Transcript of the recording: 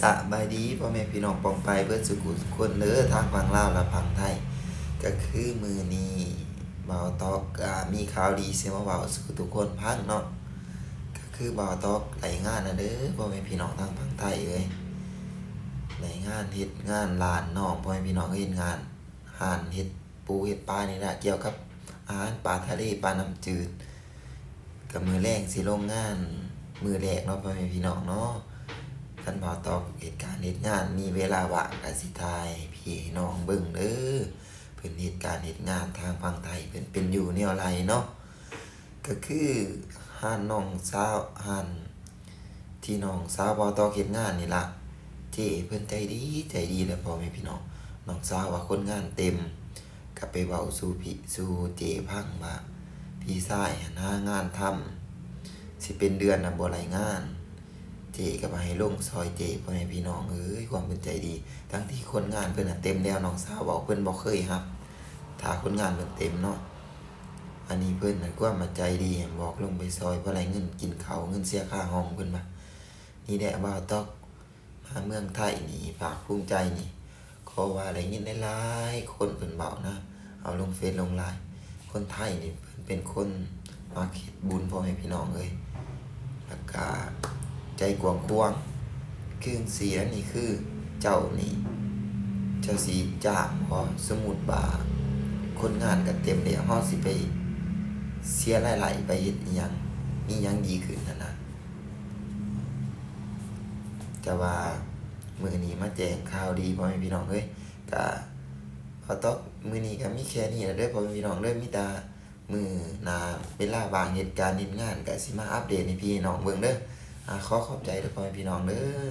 สบายดีพ่อแม่พี่น้องปองไปเบิดสุขุสุขคนเด้อทางฝั่งลาวและฝั่งไทยก็คือมื้อนี้บ่าวตอกมีข่าวดีสิมาเว้าสู่ทุกคนฟังเนาะก็คือบ่าวตอกไล่งานน่ะเด้อพ่อแม่พี่น้องทางฝั่งไทยเอ้ยไล่งานเฮ็ดงานร้านน้องพ่อแม่พี่น้องเฮ็ดงานร้านเฮ็ดปูเฮ็ดปลานี่แหละเกี่ยวกับอาหารปลาทะเลปลาน้ำจืดก็มื้อแรงสิลงงานมื้อแรกเนาะพ่อแม่พี่น้องเนาะ คันบ่ตอบเหตุการณ์เหตุงานมีเวลาว่างก็สิถ่ายให้พี่ให้น้องเบิ่งเด้อเพิ่นเหตุการณ์เหตุงานทางฝั่งไทยเพิ่นเป็นอยู่แนวไรเนาะก็คือร้านน้องสาวร้านที่น้องสาวบ่ตอเฮ็ดงานนี่ล่ะเจ้เพิ่นใจดีใจดีแหล้วพ่อแม่พี่น้องน้องสาวว่าคนงานเต็มก็ไปเว้าสู่เจ้ฟังว่าพี่ชายหั้นหางานทำสิเป็นเดือนน่ะบ่ได้งาน เจก็มาให้ลงซอยเจพ่อแม่พี่น้องเอ้ยความเป็นใจดีทั้งที่คนงานเพิ่นน่ะเต็มแล้วน้องสาวบอกเพิ่นบ่เคยรับถ้าคนงานเพิ่นเต็มเนาะอันนี้เพิ่นน่ะความมาใจดีบอกลงไปซอยบ่ได้เงินกินข้าวเงินเสียค่าห้องเพิ่นมานี่แหละบ่าวตอกมาเมืองไทยนี่ภาคภูมิใจนี่ขอว่าได้ยินหลายๆคนเพิ่นเว้านะเอาลงเฟซลงไลน์คนไทยนี่เพิ่นเป็นคนมักเฮ็ดบุญพ่อแม่พี่น้องเอ้ยแล้วก็ ใจกว้างขวางคือสีอันนี้คือเจ้านี่เจ้าสีจ้างพอสมมุติว่าคนงานก็เต็มแล้วเฮาสิไปเสียหลายๆไปเฮ็ดอิหยังมีหยังดีขึ้นนั่นน่ะแต่ว่ามื้อนี้มาแจ้งข่าวดีพ่อแม่พี่น้องเอ้ยก็ขอตอบมื้อนี้ก็มีแค่นี้ล่ะเด้อพ่อแม่พี่น้องเด้อมีแต่มื้อหน้าเวลาว่างเหตุการณ์เฮ็ดงานก็สิมาอัปเดตให้พี่น้องเบิ่งเด้อขอขอบใจเด้อพ่อแม่พี่น้องเด้อ